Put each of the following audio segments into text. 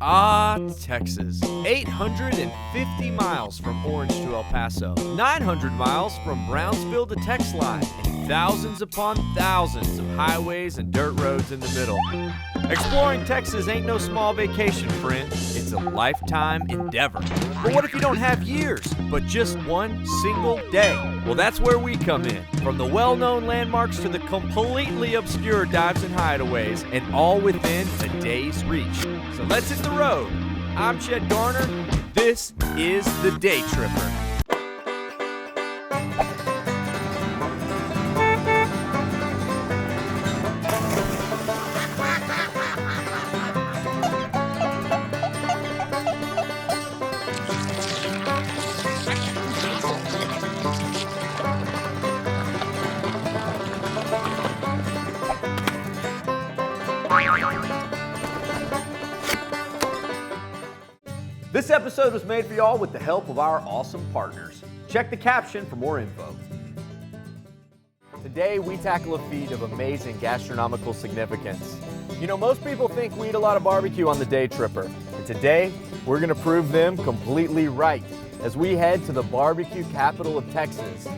Ah, Texas. 850 miles from Orange to El Paso, 900 miles from Brownsville to Texline, and thousands upon thousands of highways and dirt roads in the middle. Exploring Texas ain't no small vacation, friend. It's a lifetime endeavor. But what if you don't have years, but just one single day? Well, that's where we come in. From the well-known landmarks to the completely obscure dives and hideaways, and all within a day's reach. So let's hit the road. I'm Chet Garner. This is the Daytripper. This episode was made for y'all with the help of our awesome partners. Check the caption for more info. Today we tackle a feed of amazing gastronomical significance. You know, most people think we eat a lot of barbecue on the Daytripper, and today we're going to prove them completely right as we head to the Barbeque Capital of Texas,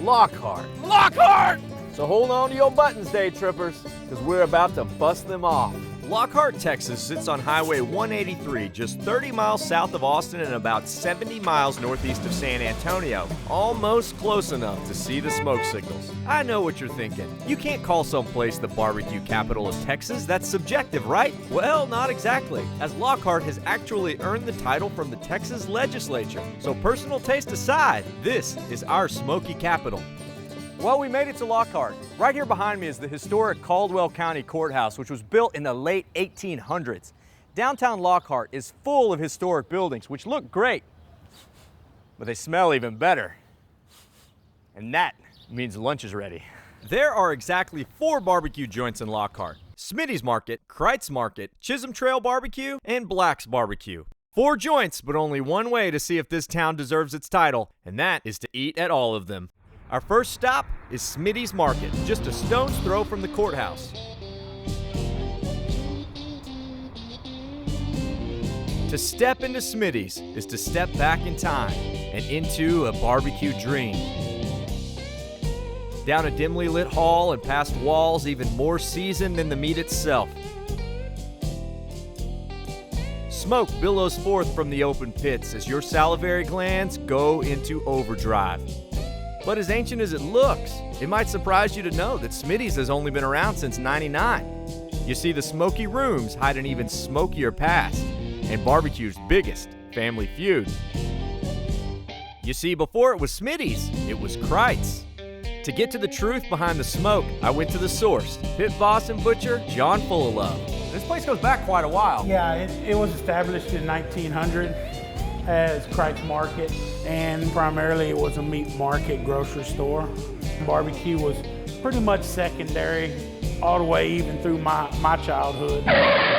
Lockhart. Lockhart! So hold on to your buttons, Daytrippers, because we're about to bust them off. Lockhart, Texas sits on Highway 183, just 30 miles south of Austin and about 70 miles northeast of San Antonio. Almost close enough to see the smoke signals. I know what you're thinking. You can't call someplace the Barbeque Capital of Texas. That's subjective, right? Well, not exactly, as Lockhart has actually earned the title from the Texas legislature. So personal taste aside, this is our smoky capital. Well, we made it to Lockhart. Right here behind me is the historic Caldwell County Courthouse, which was built in the late 1800s. Downtown Lockhart is full of historic buildings, which look great, but they smell even better. And that means lunch is ready. There are exactly 4 barbecue joints in Lockhart: Smitty's Market, Kreuz Market, Chisholm Trail BBQ, and Black's BBQ. 4 joints, but only one way to see if this town deserves its title, and that is to eat at all of them. Our first stop is Smitty's Market, just a stone's throw from the courthouse. To step into Smitty's is to step back in time and into a barbecue dream. Down a dimly lit hall and past walls even more seasoned than the meat itself. Smoke billows forth from the open pits as your salivary glands go into overdrive. But as ancient as it looks, it might surprise you to know that Smitty's has only been around since '99. You see, the smoky rooms hide an even smokier past, and barbecue's biggest family feud. You see, before it was Smitty's, it was Kreuz. To get to the truth behind the smoke, I went to the source, pit boss and butcher John Fullalove. This place goes back quite a while. Yeah, it was established in 1900 as Kreuz Market, and primarily it was a meat market grocery store. Barbecue was pretty much secondary all the way even through my childhood.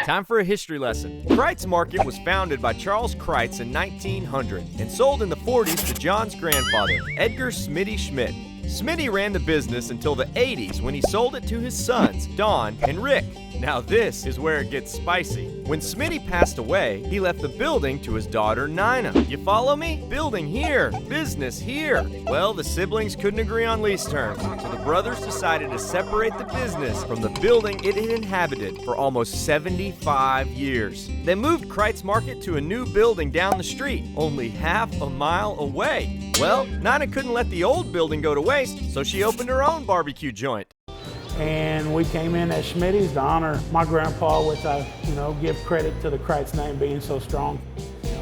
Time for a history lesson. Kreuz Market was founded by Charles Kreuz in 1900 and sold in the 40s to John's grandfather, Edgar Smitty Schmidt. Smitty ran the business until the 80s when he sold it to his sons, Don and Rick. Now this is where it gets spicy. When Smitty passed away, he left the building to his daughter, Nina. You follow me? Building here, business here. Well, the siblings couldn't agree on lease terms, so the brothers decided to separate the business from the building it had inhabited for almost 75 years. They moved Kreuz Market to a new building down the street, only half a mile away. Well, Nina couldn't let the old building go to waste, so she opened her own barbecue joint. And we came in at Smitty's to honor my grandpa, which I, give credit to the Kreuz name being so strong.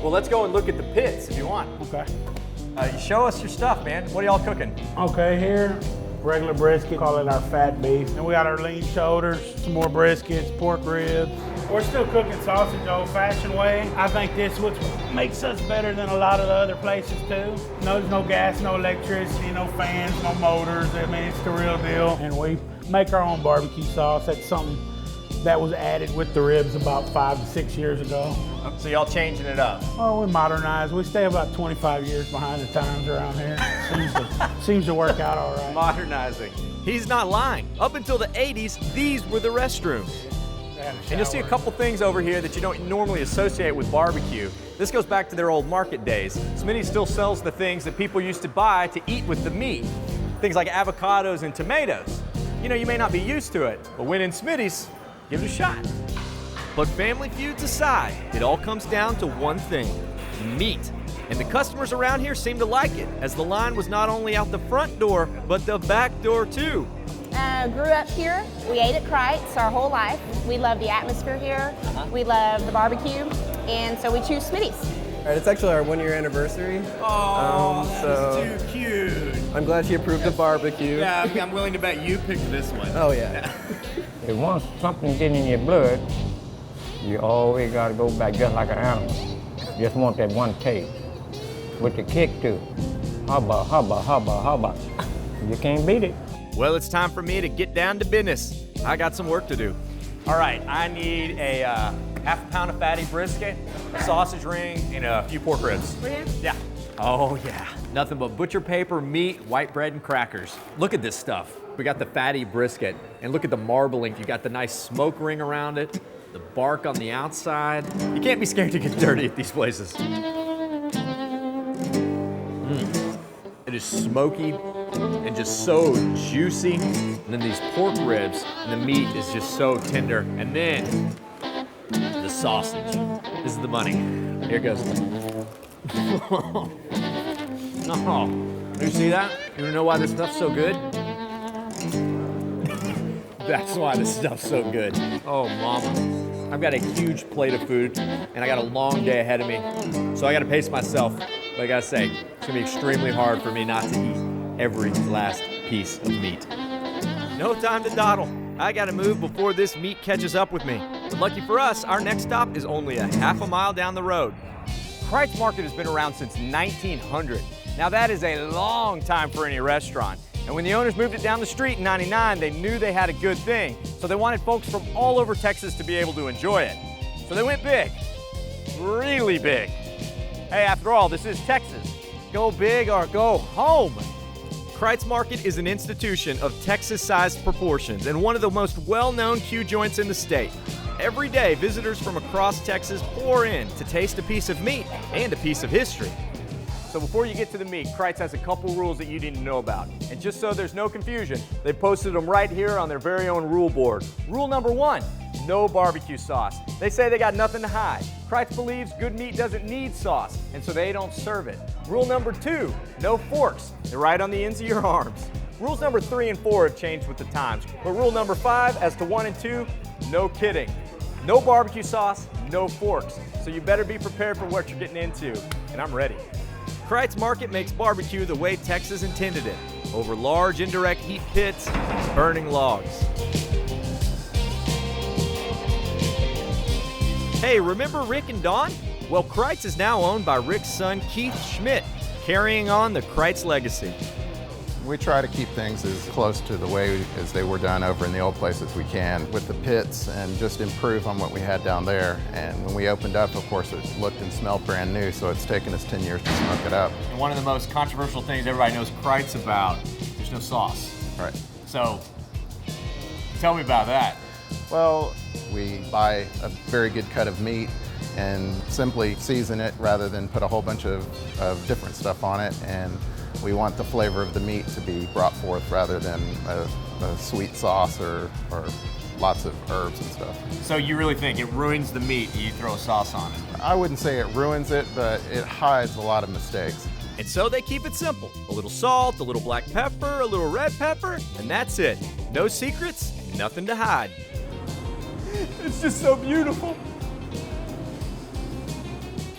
Well, let's go and look at the pits if you want. Okay. Show us your stuff, man. What are y'all cooking? Okay, here, regular brisket, call it our fat beef. And we got our lean shoulders, some more briskets, pork ribs. We're still cooking sausage the old-fashioned way. I think this is what makes us better than a lot of the other places too. There's no gas, no electricity, no fans, no motors. I mean, it's the real deal. And we make our own barbecue sauce. That's something that was added with the ribs about 5 to 6 years ago. So y'all changing it up? Oh, we modernize. We stay about 25 years behind the times around here. Seems to work out all right. Modernizing. He's not lying. Up until the 80s, these were the restrooms. And you'll see a couple things over here that you don't normally associate with barbecue. This goes back to their old market days. Smitty still sells the things that people used to buy to eat with the meat. Things like avocados and tomatoes. You know, you may not be used to it, but when in Smitty's, give it a shot. But family feuds aside, it all comes down to one thing, meat. And the customers around here seem to like it, as the line was not only out the front door, but the back door too. Grew up here. We ate at Kreuz our whole life. We love the atmosphere here. We love the barbecue, and so we choose Smitty's. All right, it's actually our 1-year anniversary. Oh, that's too cute. I'm glad she approved of barbecue. Yeah, I'm willing to bet you picked this one. Oh yeah. If once something get in your blood, you always gotta go back just like an animal. Just want that one taste. With the kick too. Hubba, hubba, hubba, hubba. You can't beat it. Well, it's time for me to get down to business. I got some work to do. All right, I need a half a pound of fatty brisket, a sausage ring, and a few pork ribs. Yeah. Oh yeah. Nothing but butcher paper, meat, white bread, and crackers. Look at this stuff. We got the fatty brisket, and look at the marbling. You got the nice smoke ring around it, the bark on the outside. You can't be scared to get dirty at these places. It is smoky and just so juicy. And then these pork ribs, and the meat is just so tender. And then the sausage. This is the money. Here it goes. Oh, you see that? You wanna know why this stuff's so good? That's why this stuff's so good. Oh, mama. I've got a huge plate of food, and I got a long day ahead of me. So I gotta pace myself. But I gotta say, it's gonna be extremely hard for me not to eat every last piece of meat. No time to dawdle. I gotta move before this meat catches up with me. But lucky for us, our next stop is only a half a mile down the road. Kreuz Market has been around since 1900. Now that is a long time for any restaurant. And when the owners moved it down the street in '99, they knew they had a good thing. So they wanted folks from all over Texas to be able to enjoy it. So they went big, really big. Hey, after all, this is Texas. Go big or go home. Kreuz Market is an institution of Texas-sized proportions and one of the most well-known Q joints in the state. Every day, visitors from across Texas pour in to taste a piece of meat and a piece of history. So before you get to the meat, Kreuz has a couple rules that you need to know about. And just so there's no confusion, they posted them right here on their very own rule board. Rule number 1, no barbecue sauce. They say they got nothing to hide. Kreuz believes good meat doesn't need sauce, and so they don't serve it. Rule number 2, no forks. They're right on the ends of your arms. Rules number 3 and 4 have changed with the times, but rule number 5, as to 1 and 2, no kidding. No barbecue sauce, no forks. So you better be prepared for what you're getting into, and I'm ready. Kreuz Market makes barbecue the way Texas intended it, over large indirect heat pits, burning logs. Hey, remember Rick and Dawn? Well, Kreuz is now owned by Rick's son, Keith Schmidt, carrying on the Kreuz legacy. We try to keep things as close to the way as they were done over in the old place as we can with the pits and just improve on what we had down there. And when we opened up, of course, it looked and smelled brand new, so it's taken us 10 years to smoke it up. And one of the most controversial things everybody knows Kreuz about, there's no sauce. Right. So, tell me about that. Well, we buy a very good cut of meat and simply season it rather than put a whole bunch of different stuff on it. And we want the flavor of the meat to be brought forth rather than a sweet sauce or lots of herbs and stuff. So you really think it ruins the meat if you throw a sauce on it? I wouldn't say it ruins it, but it hides a lot of mistakes. And so they keep it simple. A little salt, a little black pepper, a little red pepper, and that's it. No secrets, nothing to hide. It's just so beautiful.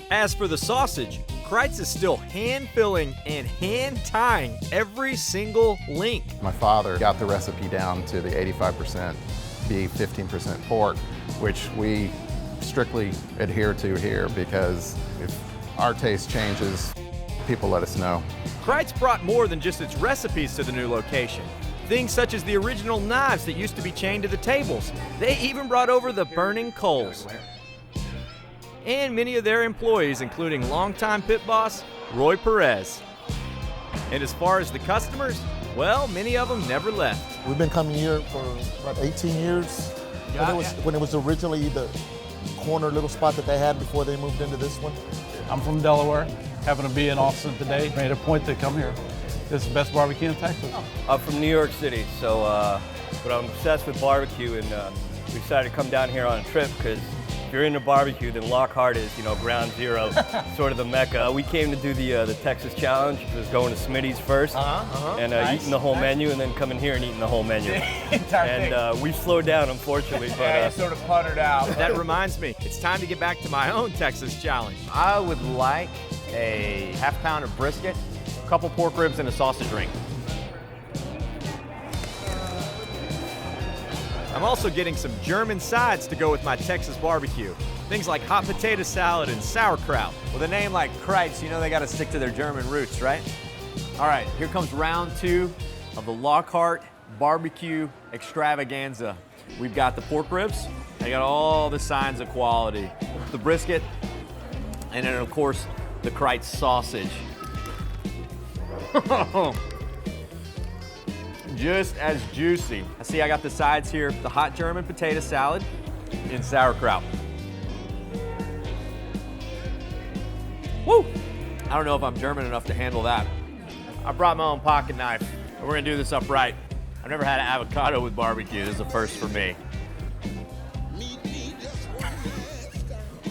As for the sausage, Kreuz is still hand-filling and hand-tying every single link. My father got the recipe down to the 85% beef, 15% pork, which we strictly adhere to here because if our taste changes, people let us know. Kreuz brought more than just its recipes to the new location. Things such as the original knives that used to be chained to the tables. They even brought over the burning coals. And many of their employees, including longtime pit boss Roy Perez. And as far as the customers, well, many of them never left. We've been coming here for about 18 years, When it was originally the corner little spot that they had before they moved into this one. I'm from Delaware, happen to be in Austin today. Made a point to come here. This is the best barbecue in Texas. I'm from New York City, so but I'm obsessed with barbecue, and we decided to come down here on a trip because if you're into barbecue, then Lockhart is, ground zero, sort of the mecca. We came to do the Texas Challenge, which was going to Smitty's first, and eating the whole menu, and then coming here and eating the whole menu. And we slowed down, unfortunately, but sort of puttered out. That reminds me, it's time to get back to my own Texas Challenge. I would like a half pound of brisket, a couple pork ribs, and a sausage ring. I'm also getting some German sides to go with my Texas barbecue. Things like hot potato salad and sauerkraut. With a name like Kreuz, you know they gotta stick to their German roots, right? All right, here comes round 2 of the Lockhart barbecue extravaganza. We've got the pork ribs. They got all the signs of quality. The brisket, and then of course, the Kreuz sausage. Just as juicy. I see I got the sides here, the hot German potato salad and sauerkraut. Woo! I don't know if I'm German enough to handle that. I brought my own pocket knife, and we're gonna do this upright. I've never had an avocado with barbecue. This is a first for me.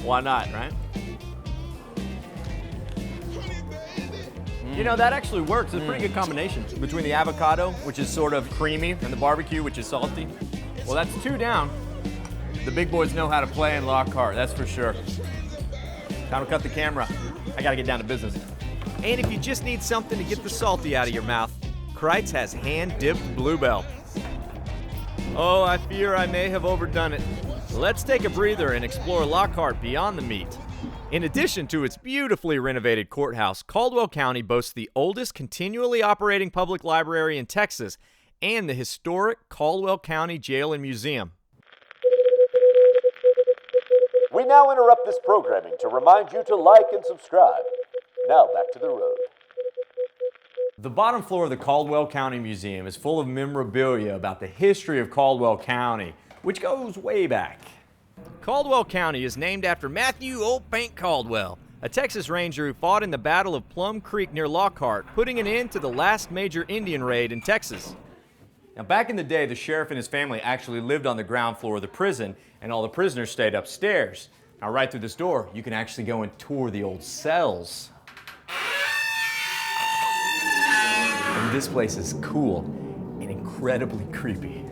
Why not, right? You know, that actually works. It's a pretty good combination between the avocado, which is sort of creamy, and the barbecue, which is salty. Well, that's 2 down. The big boys know how to play in Lockhart, that's for sure. Time to cut the camera. I gotta get down to business. And if you just need something to get the salty out of your mouth, Kreuz has hand-dipped bluebell. Oh, I fear I may have overdone it. Let's take a breather and explore Lockhart beyond the meat. In addition to its beautifully renovated courthouse, Caldwell County boasts the oldest continually operating public library in Texas and the historic Caldwell County Jail and Museum. We now interrupt this programming to remind you to like and subscribe. Now back to the road. The bottom floor of the Caldwell County Museum is full of memorabilia about the history of Caldwell County, which goes way back. Caldwell County is named after Matthew Old Paint Caldwell, a Texas Ranger who fought in the Battle of Plum Creek near Lockhart, putting an end to the last major Indian raid in Texas. Now, back in the day, the sheriff and his family actually lived on the ground floor of the prison, and all the prisoners stayed upstairs. Now, right through this door, you can actually go and tour the old cells. And this place is cool and incredibly creepy.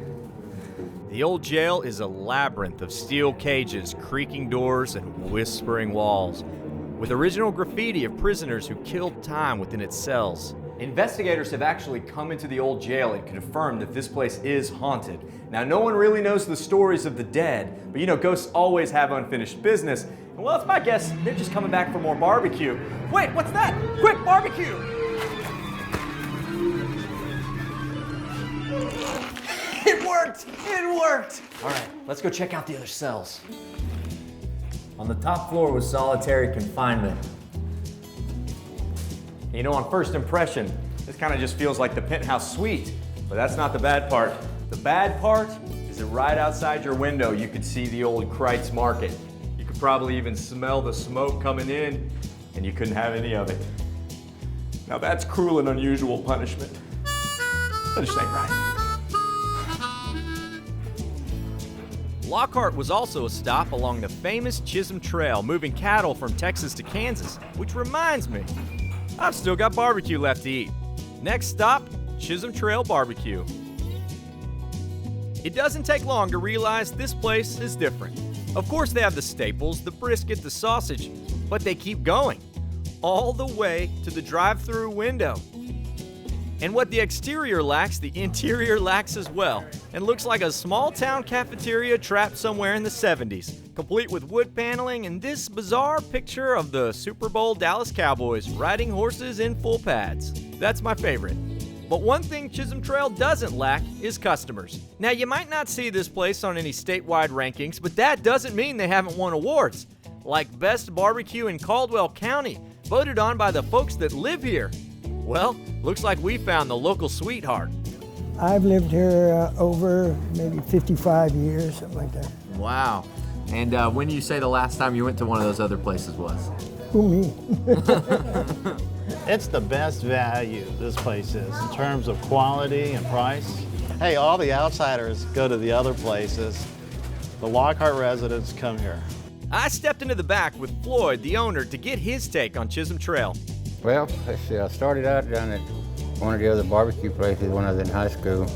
The old jail is a labyrinth of steel cages, creaking doors, and whispering walls, with original graffiti of prisoners who killed time within its cells. Investigators have actually come into the old jail and confirmed that this place is haunted. Now, no one really knows the stories of the dead, but you know, ghosts always have unfinished business. And well, it's my guess they're just coming back for more barbecue. Wait, what's that? Quick, barbecue! It worked! It worked! All right, let's go check out the other cells. On the top floor was solitary confinement. You know, on first impression, this kind of just feels like the penthouse suite, but that's not the bad part. The bad part is that right outside your window, you could see the old Kreuz Market. You could probably even smell the smoke coming in, and you couldn't have any of it. Now that's cruel and unusual punishment. That just ain't right. Lockhart was also a stop along the famous Chisholm Trail, moving cattle from Texas to Kansas, which reminds me, I've still got barbecue left to eat. Next stop, Chisholm Trail BBQ. It doesn't take long to realize this place is different. Of course they have the staples, the brisket, the sausage, but they keep going, all the way to the drive-through window. And what the exterior lacks, the interior lacks as well, and looks like a small-town cafeteria trapped somewhere in the 70s, complete with wood paneling and this bizarre picture of the Super Bowl Dallas Cowboys riding horses in full pads. That's my favorite. But one thing Chisholm Trail doesn't lack is customers. Now, you might not see this place on any statewide rankings, but that doesn't mean they haven't won awards, like Best Barbecue in Caldwell County, voted on by the folks that live here. Well, looks like we found the local sweetheart. I've lived here over maybe 55 years, something like that. Wow. And when you say the last time you went to one of those other places was? Who, me? It's the best value this place is in terms of quality and price. Hey, all the outsiders go to the other places. The Lockhart residents come here. I stepped into the back with Floyd, the owner, to get his take on Chisholm Trail. Well, let's see, I started out down at one of the other barbecue places when I was in high school.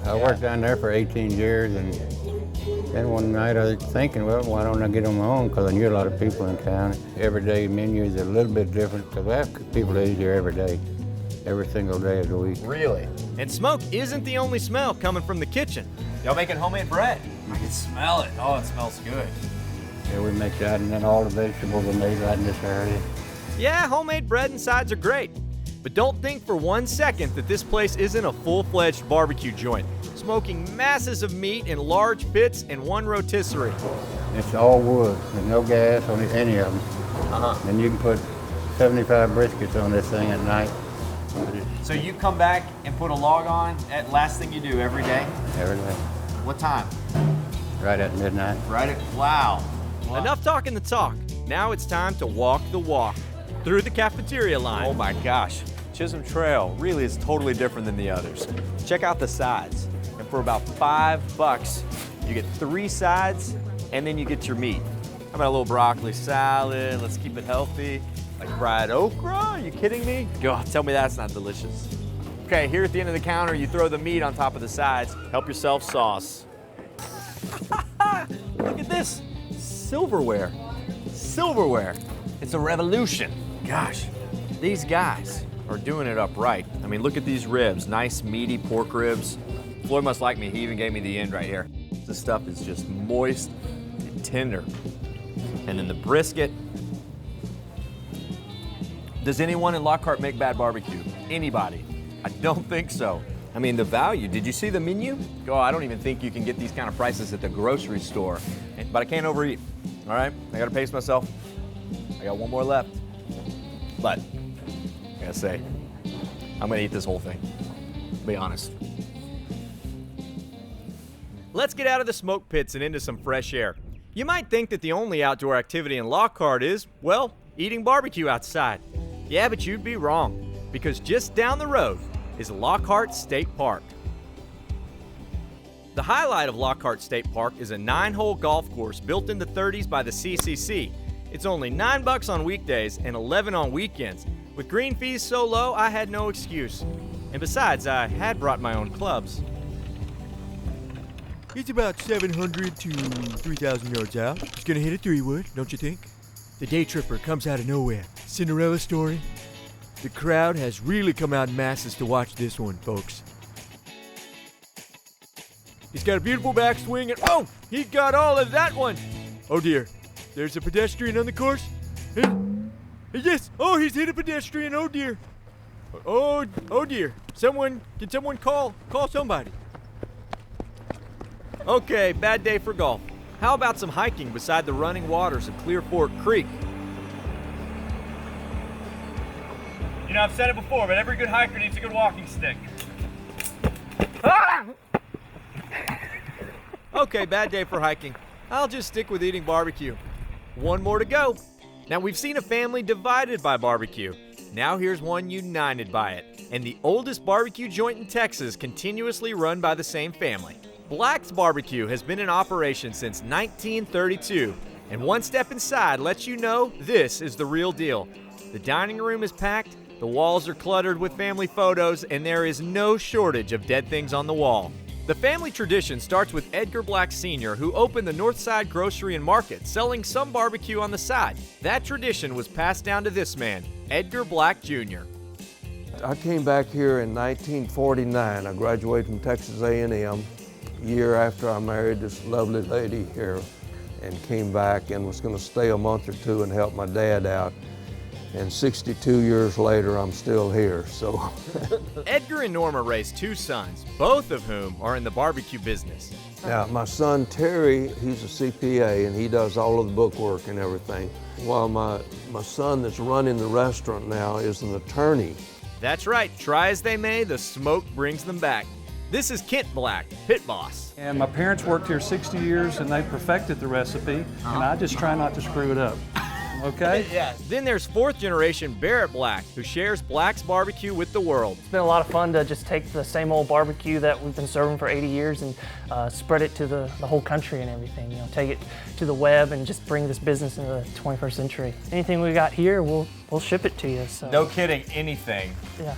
I worked down there for 18 years, and then one night I was thinking, well, why don't I get on my own? Because I knew a lot of people in town. Everyday menus are a little bit different, because we have people that eat here every day, every single day of the week. Really? And smoke isn't the only smell coming from the kitchen. Y'all making homemade bread? I can smell it. Oh, it smells good. Yeah, we make that, and then all the vegetables are made right in this area. Yeah, homemade bread and sides are great. But don't think for 1 second that this place isn't a full-fledged barbecue joint, smoking masses of meat in large pits and one rotisserie. It's all wood. There's no gas on any of them. And you can put 75 briskets on this thing at night. So you come back and put a log on at last thing you do every day? Every day. What time? Right at midnight. Right at, wow. Enough talking the talk. Now it's time to walk the walk through the cafeteria line. Oh my gosh. Chisholm Trail really is totally different than the others. Check out the sides. And for about $5, you get 3 sides and then you get your meat. How about a little broccoli salad? Let's keep it healthy. Like fried okra? Are you kidding me? God, tell me that's not delicious. Okay, here at the end of the counter, you throw the meat on top of the sides. Help yourself sauce. Look at this. Silverware. Silverware. It's a revolution. Gosh, these guys are doing it up right. I mean, look at these ribs, nice meaty pork ribs. Floyd must like me, he even gave me the end right here. This stuff is just moist and tender. And then the brisket. Does anyone in Lockhart make bad barbecue? Anybody? I don't think so. I mean, the value, did you see the menu? Oh, I don't even think you can get these kind of prices at the grocery store. But I can't overeat, all right? I gotta pace myself. I got one more left. But, I gotta say, I'm gonna eat this whole thing, to be honest. Let's get out of the smoke pits and into some fresh air. You might think that the only outdoor activity in Lockhart is, well, eating barbecue outside. Yeah, but you'd be wrong, because just down the road is Lockhart State Park. The highlight of Lockhart State Park is a 9-hole golf course built in the 30s by the CCC. It's only $9 on weekdays and $11 on weekends. With green fees so low, I had no excuse. And besides, I had brought my own clubs. It's about 700 to 3,000 yards out. It's gonna hit a 3-wood, don't you think? The Daytripper comes out of nowhere. Cinderella story. The crowd has really come out in masses to watch this one, folks. He's got a beautiful backswing and oh, he got all of that one. Oh dear, there's a pedestrian on the course. Yes, oh, he's hit a pedestrian, oh dear. Oh dear, can someone call somebody. Okay, bad day for golf. How about some hiking beside the running waters of Clear Fork Creek? You know, I've said it before, but every good hiker needs a good walking stick. Ah! Okay, bad day for hiking. I'll just stick with eating barbecue. One more to go. Now, we've seen a family divided by barbecue. Now here's one united by it. And the oldest barbecue joint in Texas, continuously run by the same family. Black's Barbecue has been in operation since 1932. And one step inside lets you know this is the real deal. The dining room is packed, the walls are cluttered with family photos, and there is no shortage of dead things on the wall. The family tradition starts with Edgar Black Sr., who opened the Northside Grocery and Market, selling some barbecue on the side. That tradition was passed down to this man, Edgar Black Jr. I came back here in 1949. I graduated from Texas A&M a year after I married this lovely lady here, and came back and was going to stay a month or two and help my dad out. And 62 years later, I'm still here, so. Edgar and Norma raised 2 sons, both of whom are in the barbecue business. Now, my son Terry, he's a CPA, and he does all of the bookwork and everything, while my son that's running the restaurant now is an attorney. That's right, try as they may, the smoke brings them back. This is Kent Black, pit boss. And my parents worked here 60 years and they perfected the recipe, and I just try not to screw it up. Okay? Yeah. Then there's 4th generation Barrett Black, who shares Black's barbecue with the world. It's been a lot of fun to just take the same old barbecue that we've been serving for 80 years and spread it to the whole country and everything. You know, take it to the web and just bring this business into the 21st century. Anything we got here, we'll ship it to you. So. No kidding, anything. Yeah.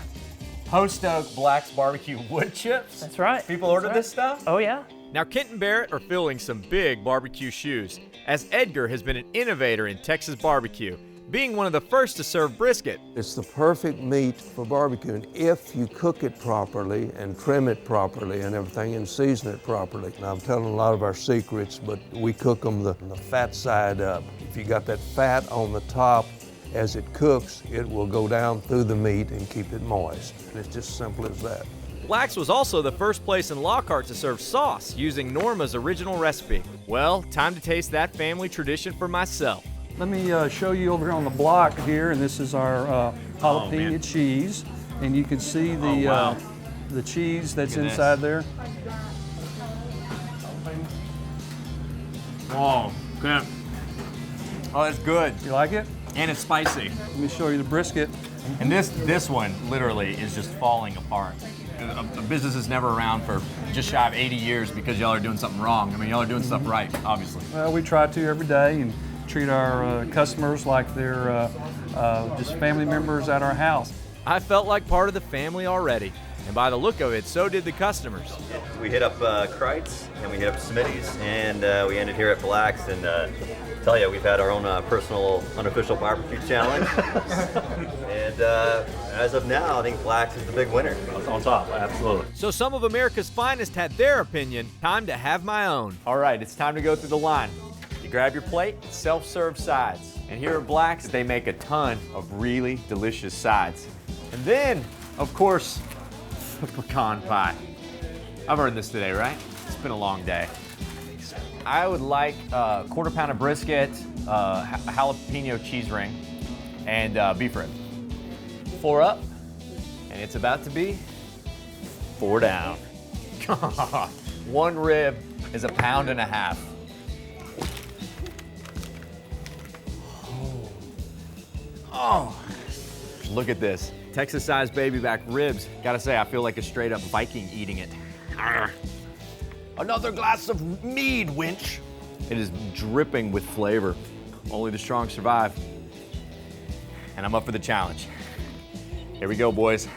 Post Oak Black's Barbecue wood chips. That's right. People order this stuff? Oh yeah. Now Kent and Barrett are filling some big barbecue shoes, as Edgar has been an innovator in Texas barbecue, being one of the first to serve brisket. It's the perfect meat for barbecuing if you cook it properly and trim it properly and everything and season it properly. Now I'm telling a lot of our secrets, but we cook them the fat side up. If you got that fat on the top, as it cooks, it will go down through the meat and keep it moist. And it's just simple as that. Black's was also the first place in Lockhart to serve sauce using Norma's original recipe. Well, time to taste that family tradition for myself. Let me show you over here on the block here, and this is our jalapeno cheese. And you can see the cheese that's inside there. Oh, Kent. Oh, that's good. You like it? And it's spicy. Let me show you the brisket. And this one literally is just falling apart. A business is never around for just shy of 80 years because y'all are doing something wrong. I mean, y'all are doing stuff right, obviously. Well, we try to every day and treat our customers like they're just family members at our house. I felt like part of the family already. And by the look of it, so did the customers. We hit up Kreuz and we hit up Smitty's, and we ended here at Black's, and tell you, we've had our own personal unofficial barbecue challenge. And as of now, I think Black's is the big winner. On top, absolutely. So some of America's finest had their opinion. Time to have my own. All right, it's time to go through the line. You grab your plate, self-serve sides. And here at Black's, they make a ton of really delicious sides. And then, of course, pecan pie. I've earned this today, right? It's been a long day. I would like a quarter pound of brisket, a jalapeno cheese ring, and beef rib. 4 up, and it's about to be 4 down. 1 rib is 1.5 pounds. Oh, look at this. Texas-sized baby back ribs. Gotta say, I feel like a straight up Viking eating it. Arr. Another glass of mead, winch. It is dripping with flavor. Only the strong survive. And I'm up for the challenge. Here we go, boys.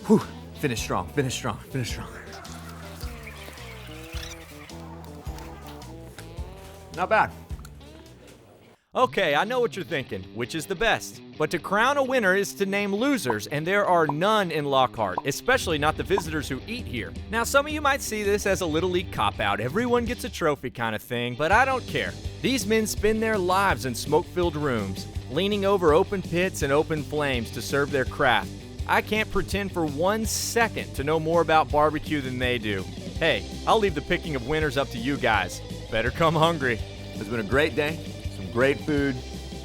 Whew. Finish strong, finish strong, finish strong. Not bad. Okay, I know what you're thinking, which is the best. But to crown a winner is to name losers, and there are none in Lockhart, especially not the visitors who eat here. Now, some of you might see this as a Little League cop-out, everyone gets a trophy kind of thing, but I don't care. These men spend their lives in smoke-filled rooms, leaning over open pits and open flames to serve their craft. I can't pretend for 1 second to know more about barbecue than they do. Hey, I'll leave the picking of winners up to you guys. Better come hungry. It's been a great day. Great food,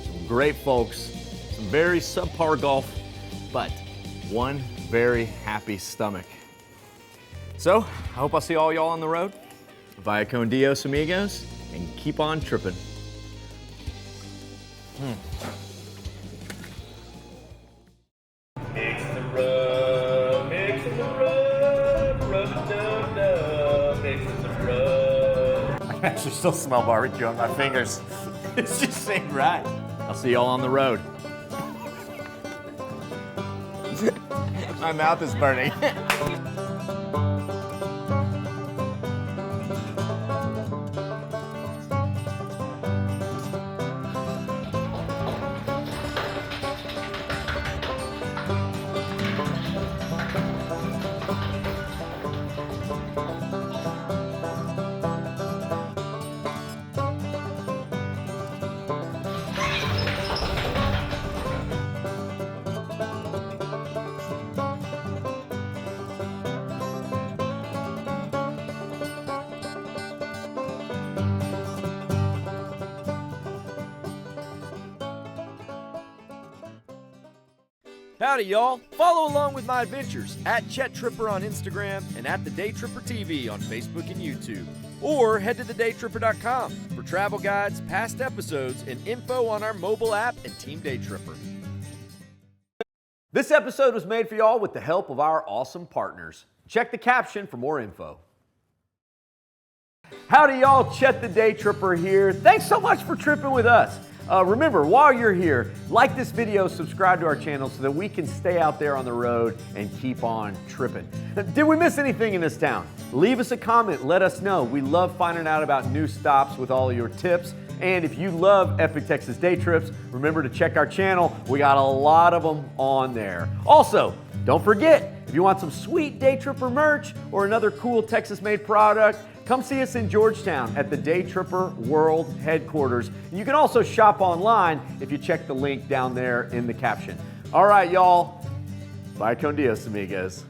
some great folks, some very subpar golf, but one very happy stomach. So, I hope I'll see all y'all on the road. Via con Dios, amigos, and keep on tripping. Mix the rub, mix the rub, rub-a-dub-dub, mix the rub. I can actually still smell barbecue on my fingers. It's just ain't right. I'll see y'all on the road. My mouth is burning. Howdy, y'all. Follow along with my adventures at Tripper on Instagram and at the Daytripper TV on Facebook and YouTube. Or head to thedaytripper.com for travel guides, past episodes, and info on our mobile app and Team Daytripper. This episode was made for y'all with the help of our awesome partners. Check the caption for more info. Howdy, y'all. Chet the Daytripper here. Thanks so much for tripping with us. Remember, while you're here, like this video, subscribe to our channel so that we can stay out there on the road and keep on tripping. Did we miss anything in this town? Leave us a comment, let us know. We love finding out about new stops with all of your tips. And if you love Epic Texas Day Trips, remember to check our channel. We got a lot of them on there. Also, don't forget, if you want some sweet Daytripper merch or another cool Texas-made product, come see us in Georgetown at the Daytripper World Headquarters. You can also shop online if you check the link down there in the caption. All right, y'all. Bye con Dios, amigos.